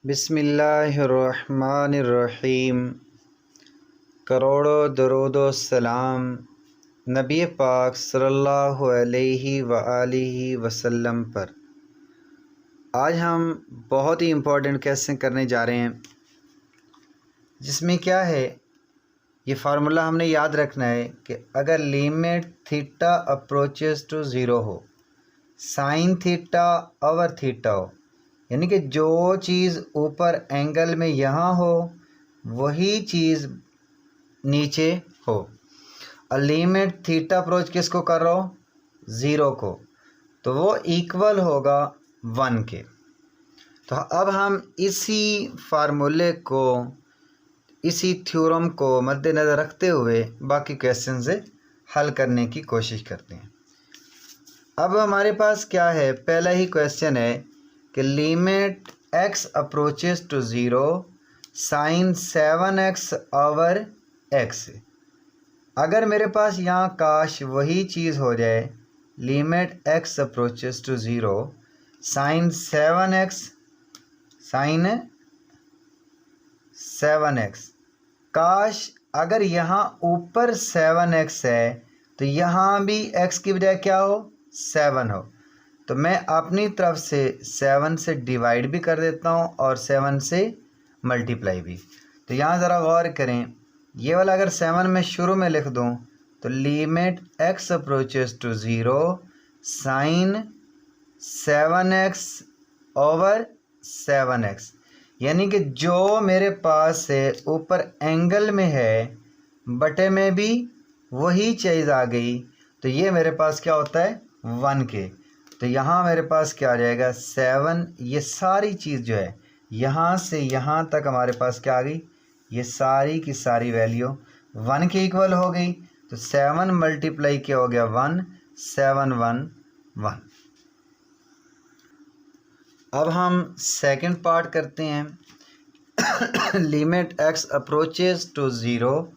बिस्मिल्लाहिर्रहमानिर्रहीम। करोड़ों दरूदो सलाम नबी पाक सल्लल्लाहु अलैहि वआलिहि वसल्लम पर। आज हम बहुत ही इम्पोर्टेंट क्वेश्चन करने जा रहे हैं, जिसमें क्या है, ये फार्मूला हमने याद रखना है कि अगर limit theta approaches to zero हो, साइन थीटा ओवर थीटा हो, यानी कि जो चीज़ ऊपर एंगल में यहाँ हो वही चीज़ नीचे हो, और लिमिट थीटा अप्रोच किसको कर रहा हो, ज़ीरो को, तो वो इक्वल होगा 1 के। तो अब हम इसी फार्मूले को, इसी थ्योरम को मद्देनज़र रखते हुए बाकी क्वेश्चन से हल करने की कोशिश करते हैं। अब हमारे पास क्या है, पहला ही क्वेश्चन है कि limit x approaches to zero sine 7x over x। अगर मेरे पास यहाँ काश वही चीज़ हो जाए, limit x approaches to zero sine 7x, काश अगर यहाँ ऊपर 7x है तो यहाँ भी x की बजाय क्या हो, 7 हो, तो मैं अपनी तरफ से 7 से डिवाइड भी कर देता हूँ और 7 से मल्टीप्लाई भी। तो यहाँ ज़रा गौर करें, ये वाला अगर 7 में शुरू में लिख दूँ तो limit x approaches to zero sine 7x over 7x, यानी कि जो मेरे पास है ऊपर एंगल में है बटे में भी वही चीज़ आ गई, तो ये मेरे पास क्या होता है, 1 के। तो यहाँ मेरे पास क्या आ जाएगा, 7। ये सारी चीज़ जो है यहाँ से यहाँ तक हमारे पास क्या आ गई, ये सारी की सारी वैल्यू 1 के इक्वल हो गई। तो 7 मल्टीप्लाई क्या हो गया, 1, 7 1 1। अब हम सेकंड पार्ट करते हैं। Limit x approaches to zero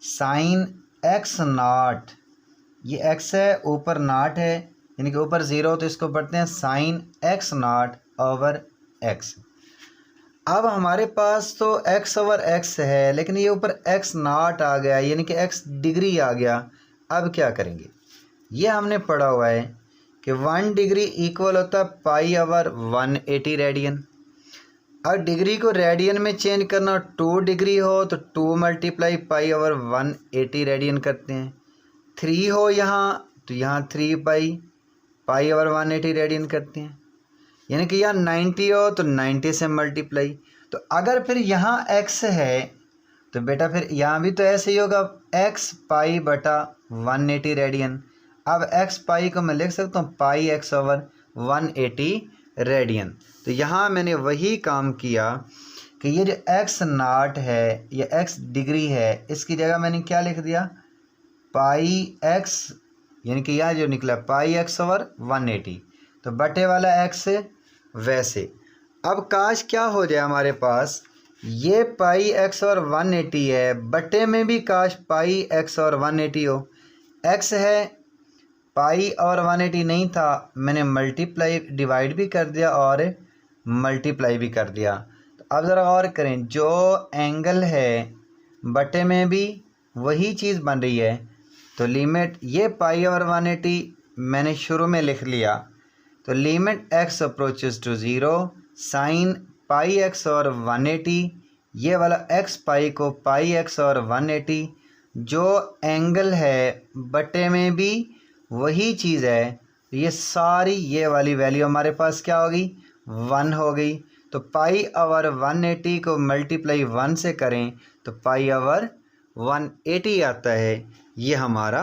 sine x not, ये x है, ऊपर नॉट है, यानी कि ऊपर ज़ीरो, तो इसको पढ़ते हैं sine x not over x। अब हमारे पास तो x ओवर x है, लेकिन ये ऊपर x नॉट आ गया, यानी कि x डिग्री आ गया। अब क्या करेंगे, ये हमने पढ़ा हुआ है कि 1 डिग्री इक्वल होता है पाई ओवर 180 रेडियन। अब डिग्री को रेडियन में चेंज करना, 2 डिग्री हो तो 2 मल्टीप्लाई पाई ओवर 180 रेडियन करते हैं। 3 हो यहाँ तो यहाँ 3 पाई ओवर 180 रेडियन करते हैं, यानी कि यहाँ 90 हो तो 90 से मल्टीप्लाई। तो अगर फिर यहाँ x है तो बेटा फिर यहाँ भी तो ऐसे ही होगा, x पाई बटा 180 रेडियन। अब x पाई को मैं लिख सकता हूँ पाई x ओवर 180 रेडियन। तो यहाँ मैंने वही काम किया कि ये जो x नॉट है, ये x डिग्री है, इसकी जगह मैंने क्या लिख दिया, पाई x, यानी कि यहाँ जो निकला पाई x ओवर 180, तो बटे वाला x वैसे। अब काश क्या हो जाए हमारे पास, ये पाई x और 180 है, बटे में भी काश पाई x और 180 हो। x है, पाई और 180 नहीं था, मैंने मल्टीप्लाई डिवाइड भी कर दिया और मल्टीप्लाई भी कर दिया। तो अब ज़रा और करें, जो एंगल है बटे में भी वही चीज़ बन रही है, तो लिमिट ये पाई और 180 मैंने शुरू में लिख लिया, तो limit x approaches to zero sine pi x और 180, ये वाला x पाई को पाई x और 180, जो एंगल है बटे में भी वही चीज़ है, तो ये सारी ये वाली वैल्यू हमारे पास क्या होगी, 1 हो गई। तो पाई ओवर 180 को मल्टीप्लाई 1 से करें तो पाई ओवर 180 आता है। ये हमारा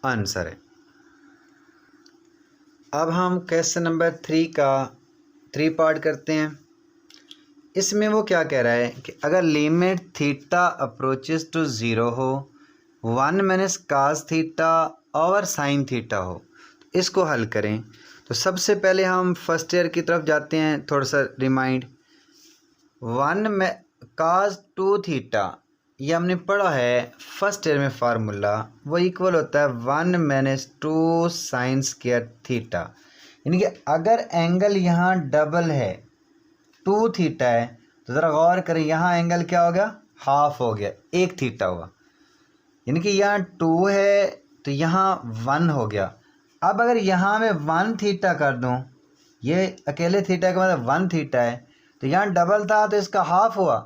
आंसर है। अब हम क्वेश्चन नंबर 3 का 3 पार्ट करते हैं। इसमें वो क्या कह रहा है कि अगर limit theta approaches to zero हो, 1 minus cos theta over sine theta हो, तो इसको हल करें। तो सबसे पहले हम फर्स्ट ईयर की तरफ जाते हैं, थोड़ा सा रिमाइंड। 1 में कास 2 थीटा, ये हमने पढ़ा है फर्स्ट ईयर में फार्मूला, वो इक्वल होता है 1 माइनस 2 साइन स्क्वायर थीटा। यानी कि अगर एंगल यहाँ डबल है, 2 थीटा है, तो ज़रा गौर करें, यहाँ एंगल क्या हो गया, हाफ हो गया, 1 थीटा हुआ, यानी कि यहाँ 2 है तो यहाँ 1 हो गया। अब अगर यहाँ मैं 1 थीटा कर दूँ, ये अकेले थीटा का मतलब 1 थीटा है, तो यहाँ डबल था तो इसका हाफ हुआ,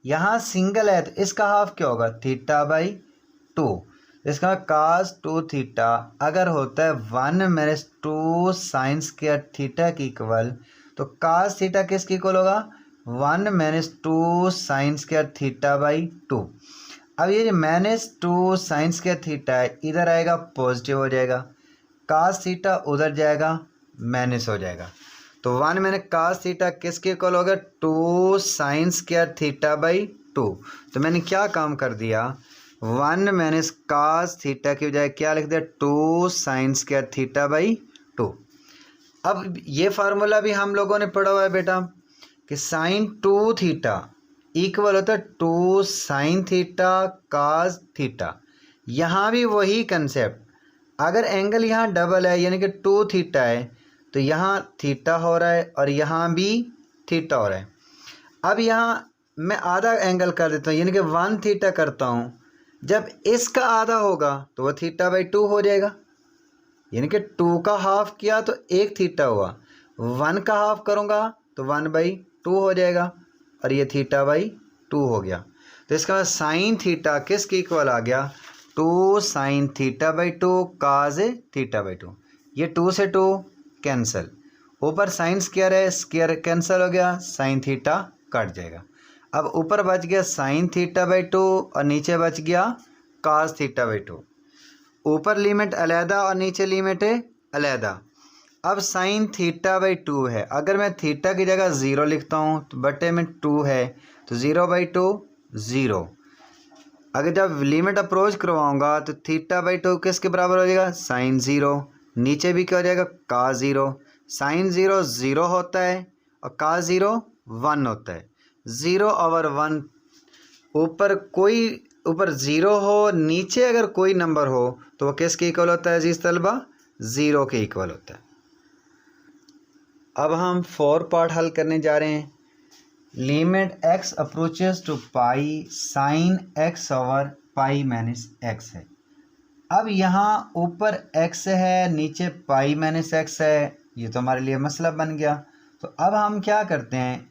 यहाँ सिंगल है तो इसका हाफ क्या होगा, थीटा बाई 2। इसका कास 2 थीटा अगर होता है 1 - 2 साइन स्क्वायर थीटा की इक्वल, तो कास थीटा किसके इक्वल होगा, 1 - 2 साइन स्क्वायर थीटा बाई 2। अब ये जो -2 साइन स्क्वायर थीटा है इधर आएगा पॉजिटिव हो जाएगा, कास थीटा उधर जाएगा माइनस हो जाएगा, तो 1 - कास थीटा किसके इक्वल होगा, 2 साइन स्क्वायर थीटा बाई 2। तो मैंने क्या काम कर दिया, 1 - कास थीटा की बजाय क्या लिख दिया, 2 साइन स्क्वायर थीटा बाई 2। अब ये फार्मूला भी हम लोगों ने पढ़ा हुआ है बेटा कि साइन 2 थीटा इक्वल होता है 2 साइन थीटा कास थीटा। यहाँ भी वही कंसेप्ट, अगर एंगल यहाँ डबल है यानी कि 2 थीटा है तो यहाँ थीटा हो रहा है और यहाँ भी थीटा हो रहा है। अब यहाँ मैं आधा एंगल कर देता हूँ यानी कि 1 थीटा करता हूँ, जब इसका आधा होगा तो वह थीटा बाई 2 हो जाएगा, यानी कि 2 का हाफ किया तो 1 थीटा हुआ, 1 का हाफ करूँगा तो 1/2 हो जाएगा और ये थीटा बाई 2 हो गया। तो इसका मतलब साइन थीटा किसके इक्वल आ गया, 2 sine theta by 2 cause theta by 2। ये 2 से 2 कैंसिल, ऊपर साइन स्क्वायर है, स्क्वायर कैंसिल हो गया, साइन थीटा कट जाएगा। अब ऊपर बच गया साइन थीटा बाई 2 और नीचे बच गया काज थीटा बाई 2। ऊपर लिमिट अलहदा और नीचे लिमिट अलहदा। अब साइन थीटा बाई 2 है, अगर मैं थीटा की जगह 0 लिखता हूँ तो बटे में 2 है तो 0/2 0। अगर जब लिमिट अप्रोच करवाऊँगा तो थीटा बाई 2 किसके बराबर हो जाएगा, साइन 0, नीचे भी क्या हो जाएगा, काज 0। साइन 0 0 होता है और काज 0 1 होता है। 0/1 ऊपर 0 हो, नीचे अगर कोई नंबर हो तो वह किसके इक्वल होता है अजीज़ तलबा, 0 के इक्वल होता है। अब हम 4 पार्ट हल करने जा रहे हैं। Limit x approaches to pi sine x over pi minus x है। अब यहाँ ऊपर x है नीचे पाई माइनस x है, ये तो हमारे लिए मसला बन गया। तो अब हम क्या करते हैं,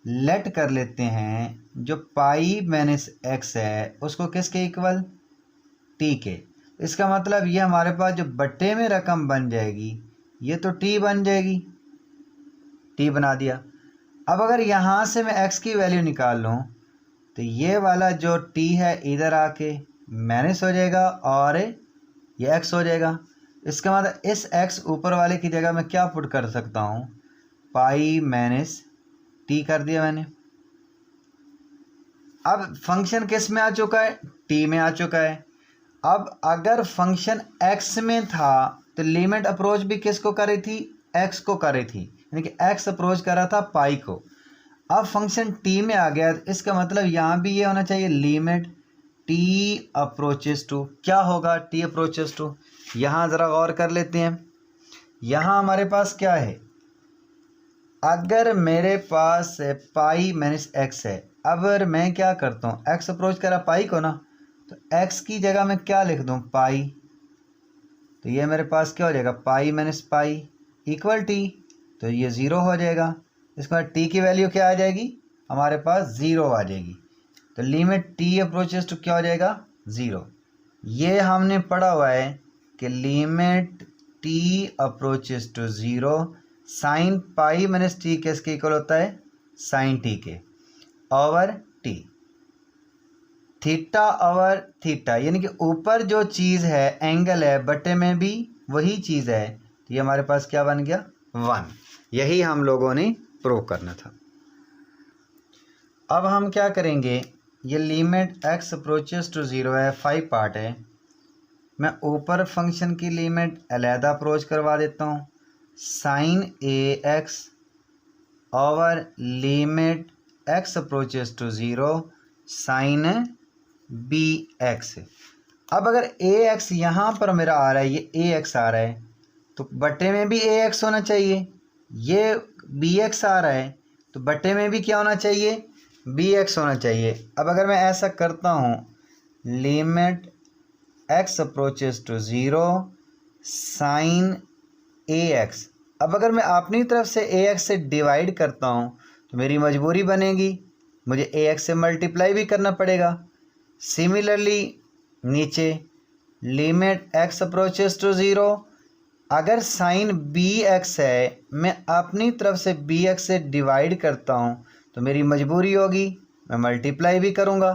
लेट कर लेते हैं जो पाई माइनस x है उसको किसके इक्वल, t के। इसका मतलब ये हमारे पास जो बट्टे में रकम बन जाएगी ये तो t बन जाएगी, t बना दिया। अब अगर यहाँ से मैं x की वैल्यू निकाल लूँ तो ये वाला जो t है इधर आके माइनस हो जाएगा और ये x हो जाएगा। इसका मतलब इस x ऊपर वाले की जगह मैं क्या पुट कर सकता हूँ, पाई माइनस t कर दिया मैंने। अब फंक्शन किस में आ चुका है, t में आ चुका है। अब अगर फंक्शन x में था तो लिमिट अप्रोच भी किसको कर रही थी, x को कर रही थी, यानी कि x अप्रोच कर रहा था पाई को। अब फंक्शन t में आ गया तो इसका मतलब यहाँ भी ये होना चाहिए लिमिट t अप्रोचेस टू, क्या होगा t अप्रोचेस टू। यहाँ ज़रा गौर कर लेते हैं, यहाँ हमारे पास क्या है, अगर मेरे पास पाई माइनस x है, अगर मैं क्या करता हूँ x अप्रोच करा पाई को ना, तो x की जगह मैं क्या लिख दूँ, पाई, तो ये मेरे पास क्या हो जाएगा, pi minus pi equal t, तो ये 0 हो जाएगा। इसके बाद t की वैल्यू क्या आ जाएगी, हमारे पास 0 आ जाएगी। तो लिमिट t अप्रोचेस टू क्या हो जाएगा, 0। ये हमने पढ़ा हुआ है कि limit t approaches to 0 sine pi minus t किसके इक्वल होता है, साइन t के over t, theta over theta, यानी कि ऊपर जो चीज़ है एंगल है बटे में भी वही चीज़ है, तो ये हमारे पास क्या बन गया, 1। यही हम लोगों ने प्रूव करना था। अब हम क्या करेंगे, ये लिमिट x अप्रोचेस टू 0 है, 5 पार्ट है। मैं ऊपर फंक्शन की लिमिट अलहदा अप्रोच करवा देता हूँ, sine ax over limit x approaches to 0 sine bx। अब अगर ax यहाँ पर मेरा आ रहा है, ये ax आ रहा है, तो बटे में भी ax होना चाहिए। ये bx आ रहा है तो बटे में भी क्या होना चाहिए, बी एक्स होना चाहिए। अब अगर मैं ऐसा करता हूँ, limit x approaches to zero sine A X, अब अगर मैं अपनी तरफ से ए एक्स से डिवाइड करता हूँ तो मेरी मजबूरी बनेगी, मुझे ए एक्स से मल्टीप्लाई भी करना पड़ेगा। सिमिलरली नीचे limit x approaches to zero, अगर साइन बी एक्स है, मैं अपनी तरफ से बी एक्स से डिवाइड करता हूँ तो मेरी मजबूरी होगी, मैं मल्टीप्लाई भी करूँगा।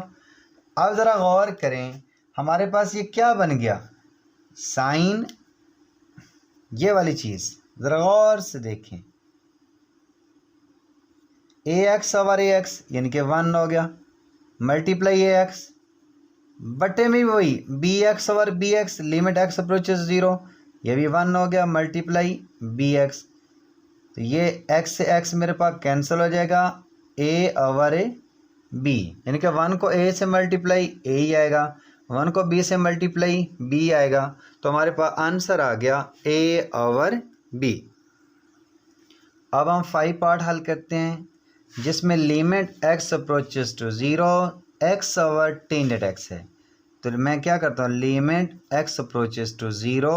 अब ज़रा गौर करें, हमारे पास ये क्या बन गया, साइन, ये वाली चीज़ ज़रा गौर से देखें, ए एक्स ओवर ए एक्स यानी कि 1 हो गया, मल्टीप्लाई ए एक्स बटे में वही b x over b x, limit x approaches zero, ये भी 1 हो गया, मल्टीप्लाई बी एक्स, तो ये एक्स से एक्स मेरे पास कैंसिल हो जाएगा, ए ओवर ए बी, यानी कि 1 को ए से मल्टीप्लाई ए ही आएगा, 1 को बी से मल्टीप्लाई बी आएगा, तो हमारे पास आंसर आ गया ए ओवर बी। अब हम 5 पार्ट हल करते हैं, जिसमें limit x approaches to zero x over tangent x है। तो मैं क्या करता हूँ, limit x approaches to zero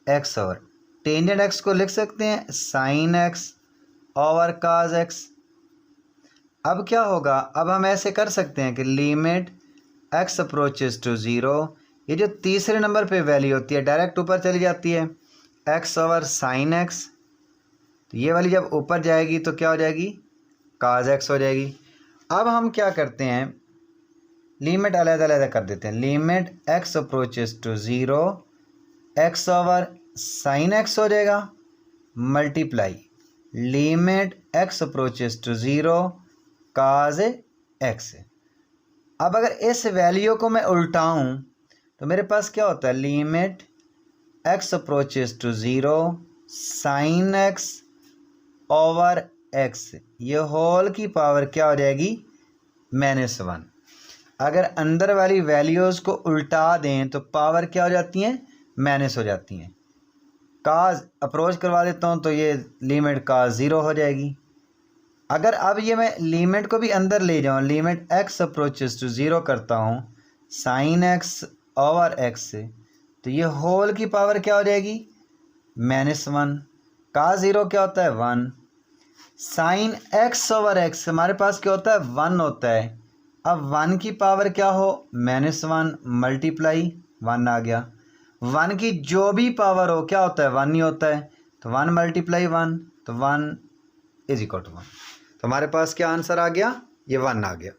x over tangent x को लिख सकते हैं sine x over cos x. अब क्या होगा, अब हम ऐसे कर सकते हैं कि limit x approaches to zero, ये जो तीसरे नंबर पे वैल्यू होती है डायरेक्ट ऊपर चली जाती है, एक्स ओवर साइन एक्स, तो ये वाली जब ऊपर जाएगी तो क्या हो जाएगी, काज एक्स हो जाएगी। अब हम क्या करते हैं, लिमिट अलग-अलग कर देते हैं, limit x approaches to zero x over sine x हो जाएगा, multiply limit x approaches to zero cos x. अब अगर इस वैल्यू को मैं उल्टाऊं तो मेरे पास क्या होता है, limit x approaches to zero sine x over x, ये होल की पावर क्या हो जाएगी, -1। अगर अंदर वाली वैल्यूज़ को उल्टा दें तो पावर क्या हो जाती हैं, माइनस हो जाती हैं। काज अप्रोच करवा देता हूँ तो ये लिमिट काज 0 हो जाएगी। अगर अब ये मैं लिमिट को भी अंदर ले जाऊँ, limit x approaches to zero करता हूँ साइन एक्स ओवर एक्स, तो ये होल की पावर क्या हो जाएगी, -1। काज 0 क्या होता है, 1। साइन एक्स ओवर एक्स हमारे पास क्या होता है, 1 होता है। अब 1 की पावर क्या हो, -1 मल्टीप्लाई 1 आ गया। 1 की जो भी पावर हो क्या होता है, 1 ही होता है, तो 1 मल्टीप्लाई 1, तो 1 इज इक्वल टू 1। तो हमारे पास क्या आंसर आ गया, ये 1 आ गया।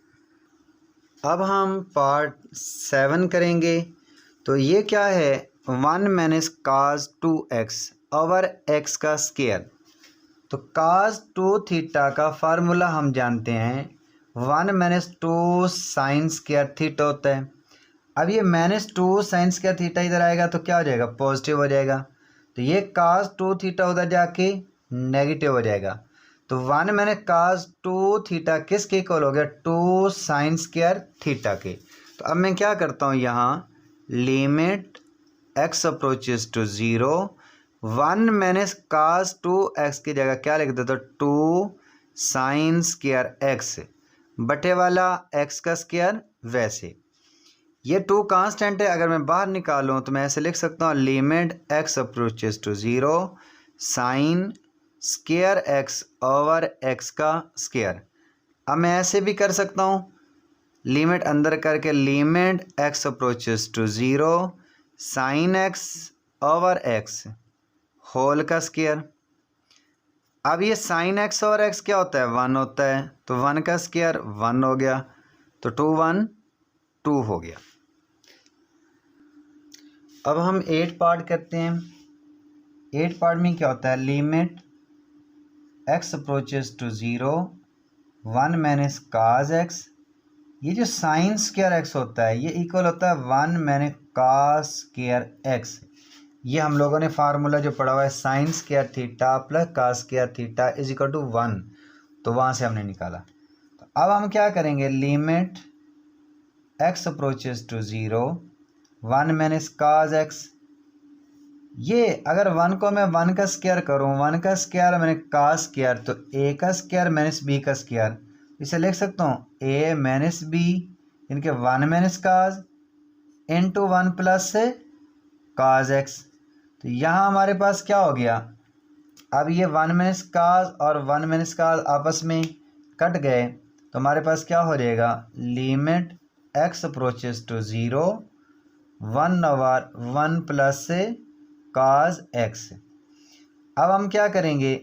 अब हम पार्ट 7 करेंगे। तो ये क्या है, 1 माइनस काज 2x ओवर x का स्केयर। तो काज 2 थीटा का फार्मूला हम जानते हैं, 1 माइनस 2 साइन स्केयर थीटा होता है। अब ये -2 साइन स्क्वायर थीटा इधर आएगा तो क्या हो जाएगा, पॉजिटिव हो जाएगा। तो ये काज 2 थीटा उधर जाके नेगेटिव हो जाएगा। तो 1 मैंने काज 2 थीटा किसके इक्वल हो गया, 2 साइन स्क्वायर थीटा के। तो अब मैं क्या करता हूँ, यहाँ लिमिट एक्स अप्रोचेस टू 0, 1 मैंने काज 2x की जगह क्या लिख देता हूँ, 2 साइन स्क्वायर x बटे वाला x का स्क्वायर। वैसे ये 2 कांस्टेंट है, अगर मैं बाहर निकालूं तो मैं ऐसे लिख सकता हूँ, limit x approaches to 0 sine square x over x का स्क्वायर। अब मैं ऐसे भी कर सकता हूँ, लिमिट अंदर करके limit x approaches to 0 sine x over x whole का स्क्वायर। अब ये साइन x ओवर x क्या होता है, 1 होता है, तो 1 का स्क्वायर 1 हो गया, तो 2 1 2 हो गया। अब हम 8 पार्ट करते हैं। 8 पार्ट में क्या होता है, limit x approaches to 0 1 minus cos x, ये जो साइन स्क्वायर एक्स होता है ये इक्वल होता है 1 माइनस काज स्क्वायर एक्स। ये हम लोगों ने फार्मूला जो पढ़ा हुआ है, sine square theta plus cos square theta is equal to 1, तो वहाँ से हमने निकाला। तो अब हम क्या करेंगे, limit x approaches to 0 1 minus cos x, ये अगर 1 को मैं 1 का स्क्वायर करूँ, 1 का स्क्वायर मैंने काज स्क्वायर, तो a का स्क्वायर माइनस b का स्क्वायर, इसे लिख सकता हूँ ए माइनस बी इनके 1 माइनस काज इंटू 1 प्लस से काज एक्स। तो यहाँ हमारे पास क्या हो गया, अब ये 1 माइनस काज और 1 माइनस काज आपस में कट गए तो हमारे पास क्या हो जाएगा, limit x approaches to 0 1/1 plus से काज एक्स। अब हम क्या करेंगे,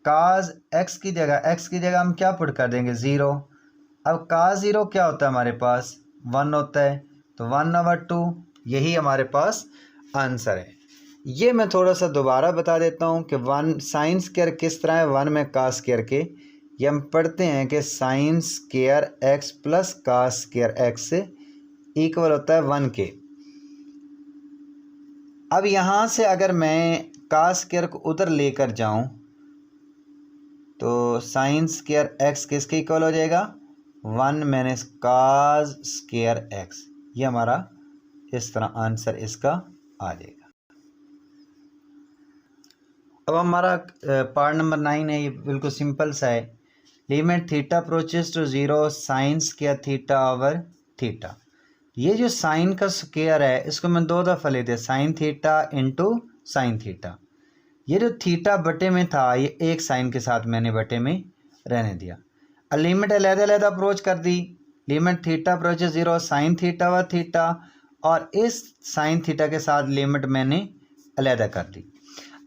काज एक्स की जगह हम क्या पुट कर देंगे 0। अब काज 0 क्या होता है हमारे पास 1 होता है, तो 1/2 यही हमारे पास आंसर है। ये मैं थोड़ा सा दोबारा बता देता हूँ कि 1 साइन स्क्वायर किस तरह है 1 में काज स्क्वायर के। ये हम पढ़ते हैं कि sine square x plus cos square x equal होता है 1 के। अब यहाँ से अगर मैं काज स्क्वायर को उधर लेकर जाऊँ तो साइन स्क्वायर एक्स किसके इक्वल हो जाएगा 1 माइनस काज स्क्वायर एक्स। ये हमारा इस तरह आंसर इसका आ जाएगा। अब हमारा पार्ट नंबर 9 है, ये बिल्कुल सिंपल सा है। Limit theta approaches to 0 sine square theta over theta. ये जो साइन का स्क्वायर है इसको मैं 2 दफ़ा ले दिया, sine theta into sine theta. ये जो थीटा बटे में था ये एक साइन के साथ मैंने बटे में रहने दिया। अब लिमिट अलग-अलग अप्रोच कर दी, limit theta approaches 0 sine theta over theta और इस साइन थीटा के साथ लिमिट मैंने अलग कर दी।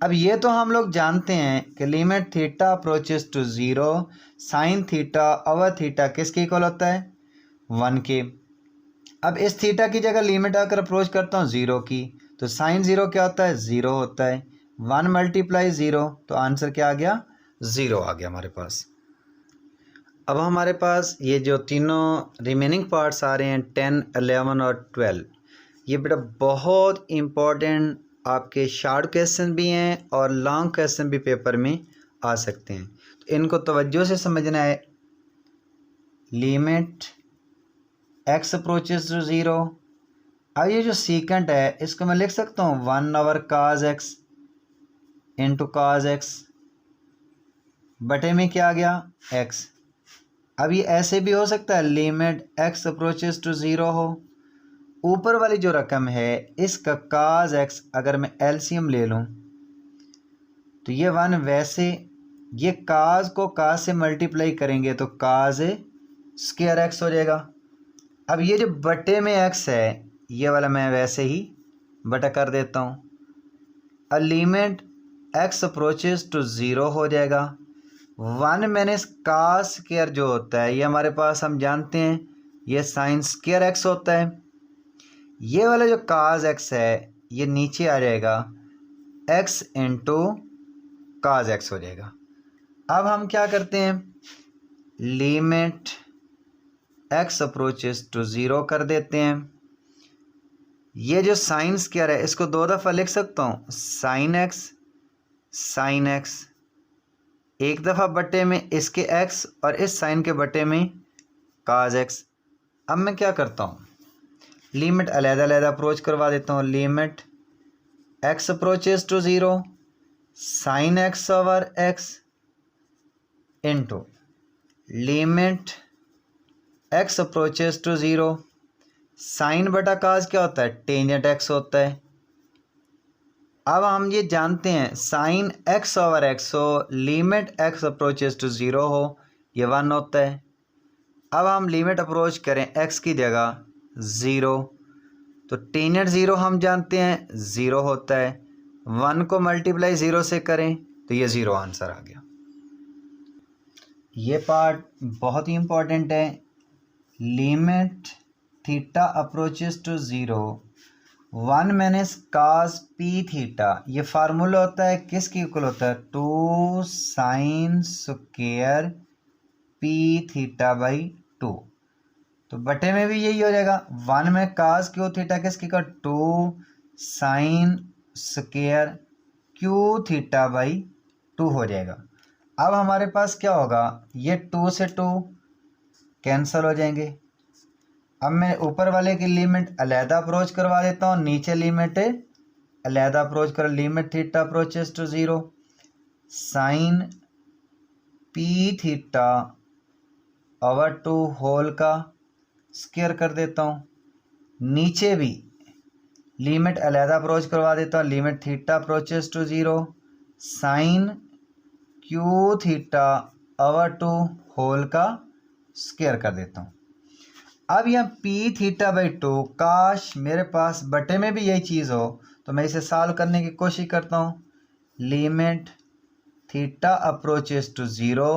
अब ये तो हम लोग जानते हैं कि limit theta approaches to 0 sine theta over theta किसके इक्वल होता है 1 के। अब इस थीटा की जगह लिमिट आकर अप्रोच करता हूँ 0 की, तो साइन 0 क्या होता है 0 होता है, 1 मल्टीप्लाई 0 तो आंसर क्या आ गया 0 आ गया हमारे पास। अब हमारे पास ये जो तीनों रिमेनिंग पार्ट्स आ रहे हैं 10, 11 और 12, ये बेटा बहुत इम्पोर्टेंट आपके शॉर्ट क्वेश्चन भी हैं और लॉन्ग क्वेश्चन भी पेपर में आ सकते हैं, तो इनको तवज्जो से समझना है। Limit x approaches to 0। अब ये जो सीकेंट है इसको मैं लिख सकता हूँ 1/cos x into cos x बटे में क्या आ गया x। अब ये ऐसे भी हो सकता है लिमिट एक्स अप्रोचेस टू 0 हो, ऊपर वाली जो रकम है इसका cos x अगर मैं एलसीएम ले लूँ तो ये 1 वैसे ये cos को cos से मल्टीप्लाई करेंगे तो cos स्क्वायर x हो जाएगा। अब ये जो बटे में x है ये वाला मैं वैसे ही बटा कर देता हूँ। अब लिमिट x अप्रोचेस टू 0 हो जाएगा, 1 माइनस cos स्क्वायर जो होता है ये हमारे पास हम जानते हैं ये साइन स्क्वायर x होता है। ये वाला जो cos x है ये नीचे आ जाएगा x इंटू cos x हो जाएगा। अब हम क्या करते हैं लिमिट x अप्रोचेस टू 0 कर देते हैं। ये जो साइन स्क्वायर है इसको 2 दफ़ा लिख सकता हूँ साइन x एक दफ़ा बटे में इसके x और इस साइन के बटे में cos x। अब मैं क्या करता हूँ लिमिट अलग-अलग अप्रोच करवा देता हूँ। Limit x approaches to 0 sine x over x into limit x approaches to 0 sine बटा cos क्या होता है टेंजेंट x होता है। अब हम ये जानते हैं साइन x ओवर x हो, लिमिट x अप्रोचेस टू 0 हो ये 1 होता है। अब हम लिमिट अप्रोच करें x की जगह 0 तो टेंजेंट 0 हम जानते हैं 0 होता है, 1 को मल्टीप्लाई 0 से करें तो ये 0 आंसर आ गया। ये पार्ट बहुत ही इम्पोर्टेंट है। Limit theta approaches to 0 1 minus cos p theta, ये फार्मूला होता है किसके इक्वल होता है 2 sine square p theta by 2। तो बटे में भी यही हो जाएगा 1 में cos क्यू थीटा किसकी का 2 sine square Q theta by 2 हो जाएगा। अब हमारे पास क्या होगा ये 2 से 2 कैंसिल हो जाएंगे। अब मैं ऊपर वाले की लिमिट अलहदा अप्रोच करवा देता हूँ, नीचे लिमिट अलहदा अप्रोच कर limit theta approaches to 0 sine p theta over two whole का स्क्वायर कर देता हूँ। नीचे भी लिमिट अलहदा अप्रोच करवा देता हूँ, limit theta approaches to zero sine q theta over two whole का स्क्वायर कर देता हूँ। अब यह पी थीटा बाई टू, काश मेरे पास बटे में भी यही चीज़ हो तो मैं इसे सॉल्व करने की कोशिश करता हूँ। Limit theta approaches to zero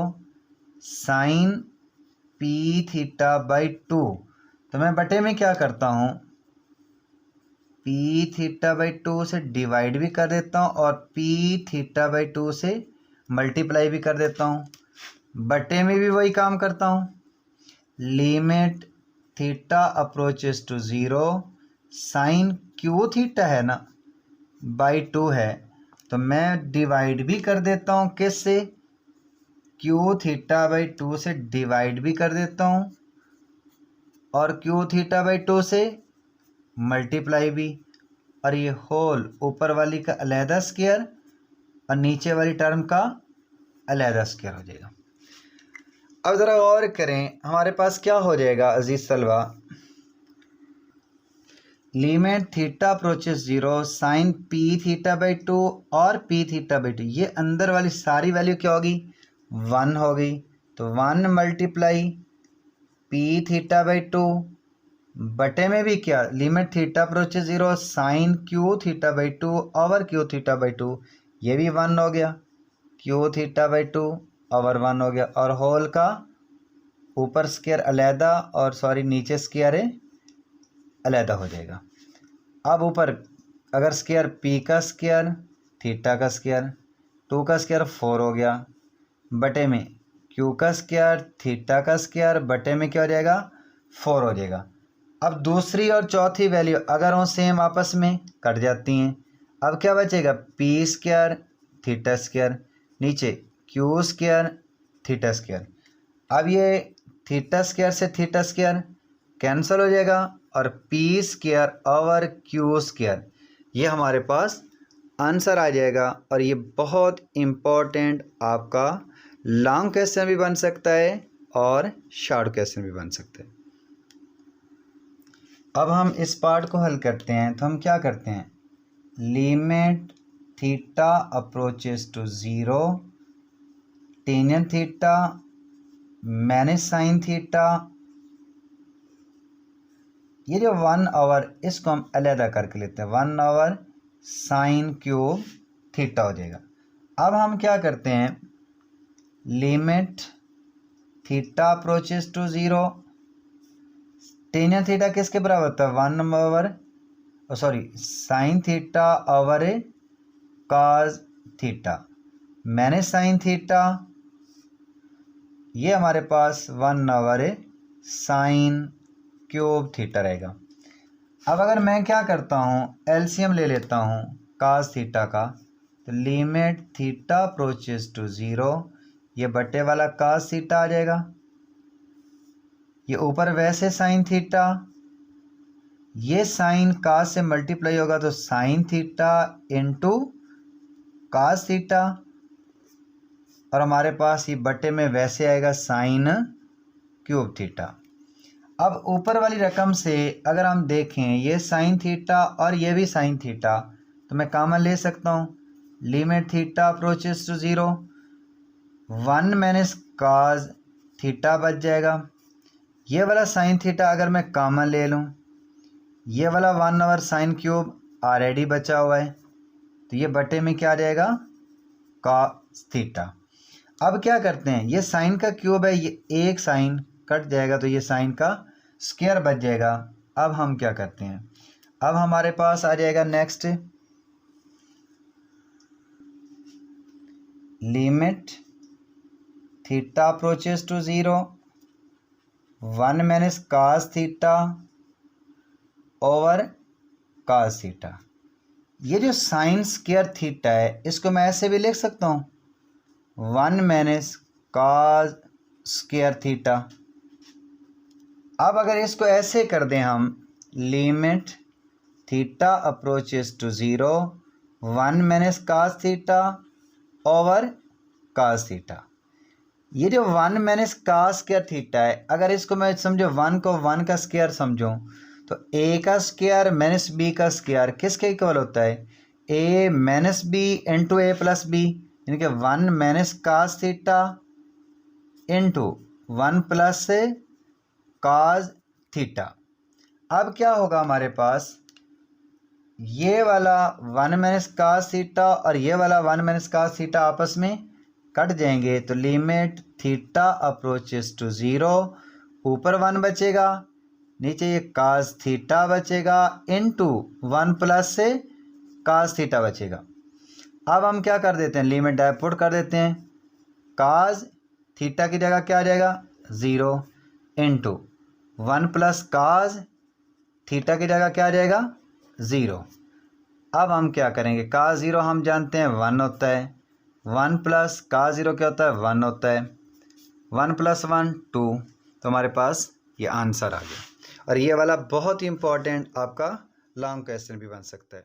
sine p theta by two, तो मैं बटे में क्या करता हूँ, पी थीटा बाई टू से डिवाइड भी कर देता हूँ और पी थीटा बाई टू से मल्टीप्लाई भी कर देता हूँ। बटे में भी वही काम करता हूँ। Limit theta approaches to zero sine q theta है ना बाई टू है, तो मैं डिवाइड भी कर देता हूँ किससे, क्यू थीटा बाई टू से डिवाइड भी कर देता हूँ और क्यू थीटा बाई टू से मल्टीप्लाई भी, और ये होल ऊपर वाली का अलहदा स्क्वायर और नीचे वाली टर्म का अलहदा स्क्वायर हो जाएगा। अब ज़रा गौर करें हमारे पास क्या हो जाएगा अजीज़ तलबा, limit theta approaches zero sine p theta by to और पी थीटा बाई टू, ये अंदर वाली सारी वैल्यू क्या होगी, 1 हो गई, तो 1 multiply P theta by to, बटे में भी क्या, limit theta approaches zero sine q theta by to over Q theta by to, ये भी 1 हो गया, Q theta by to over 1 हो गया, और होल का ऊपर स्क्वायर अलहदा और सॉरी नीचे स्क्वायर है अलहदा हो जाएगा। अब ऊपर अगर स्क्वायर पी का स्क्वायर थीटा का स्क्वायर, 2 का स्क्वायर 4 हो गया, बटे में क्यू का स्क्वायर थीटा का स्क्वायर, बटे में क्या हो जाएगा 4 हो जाएगा। अब दूसरी और चौथी वैल्यू अगर वो सेम आपस में कट जाती हैं, अब क्या बचेगा, पी स्क्वायर थीटा स्क्वायर, नीचे क्यू स्क्वायर थीटा स्क्वायर। अब ये थीटा स्क्वायर से थीटा स्क्वायर कैंसिल हो जाएगा और P square over Q square, ये हमारे पास आंसर आ जाएगा। और ये बहुत इम्पोर्टेंट आपका लॉन्ग क्वेश्चन भी बन सकता है और शॉर्ट क्वेश्चन भी बन सकता है। अब हम इस पार्ट को हल करते हैं, तो हम क्या करते हैं, limit theta approaches to zero tan theta minus sine theta, ये जो 1 ओवर इसको हम अलहदा करके लेते हैं, 1 ओवर साइन क्यूब थीटा हो जाएगा। अब हम क्या करते हैं, limit theta approaches to zero tan theta किसके बराबर होता है, 1 over sorry sine theta over a cos theta minus sine theta, ये हमारे पास 1 over a sine cube theta रहेगा। अब अगर मैं क्या करता हूँ, एलसीएम ले लेता हूँ कॉस थीटा का, तो limit theta approaches to zero, ये बटे वाला कॉस थीटा आ जाएगा, ये ऊपर वैसे साइन थीटा, ये साइन कॉस से मल्टीप्लाई होगा तो sine theta into cos theta, और हमारे पास ये बटे में वैसे आएगा साइन क्यूब थीटा। अब ऊपर वाली रकम से अगर हम देखें ये साइन थीटा और ये भी साइन थीटा, तो मैं कॉमन ले सकता हूँ, limit theta approaches to zero 1 minus cos theta बच जाएगा। ये वाला साइन थीटा अगर मैं कॉमन ले लूँ, ये वाला 1 ओवर साइन क्यूब ऑलरेडी बचा हुआ है, तो ये बटे में क्या आ जाएगा, कॉस थीटा। अब क्या करते हैं, ये साइन का क्यूब है, ये एक साइन कट जाएगा तो ये साइन का स्क्वायर बच जाएगा। अब हम क्या करते हैं, अब हमारे पास आ जाएगा next limit theta approaches to zero 1 minus cos theta over cos theta. ये जो साइन स्क्वायर थीटा है इसको मैं ऐसे भी लिख सकता हूँ, 1 माइनस कॉस स्क्वायर थीटा। अब अगर इसको ऐसे कर दें हम, limit theta approaches to zero 1 minus cos theta over cos theta, ये जो 1 माइनस का स्क्वायर थीटा है, अगर इसको मैं समझो 1 को 1 का स्क्वायर समझूं तो a का स्क्वायर माइनस b का स्क्वायर किसके इक्वल होता है, a minus b into a plus b, यानी कि 1 minus cos theta into 1 plus cos theta. अब क्या होगा हमारे पास, ये वाला 1 माइनस कास थीटा और ये वाला 1 माइनस कास थीटा आपस में कट जाएंगे, तो लिमिट थीटा अप्रोचेस टू 0, ऊपर 1 बचेगा, नीचे ये कास थीटा बचेगा इनटू 1 प्लस से कास थीटा बचेगा। अब हम क्या कर देते हैं, लिमिट डायरेक्ट पुट कर देते हैं, कास थीटा की जगह क्या आ जाएगा 0 इनटू 1 प्लस कास थीटा की जगह क्या आ जाएगा 0। अब हम क्या करेंगे, कास 0 हम जानते हैं 1 होता है, 1 प्लस कास 0 क्या होता है 1 होता है, 1 प्लस 1 2, तो हमारे पास ये आंसर आ गया। और ये वाला बहुत ही इंपॉर्टेंट आपका लॉन्ग क्वेश्चन भी बन सकता है।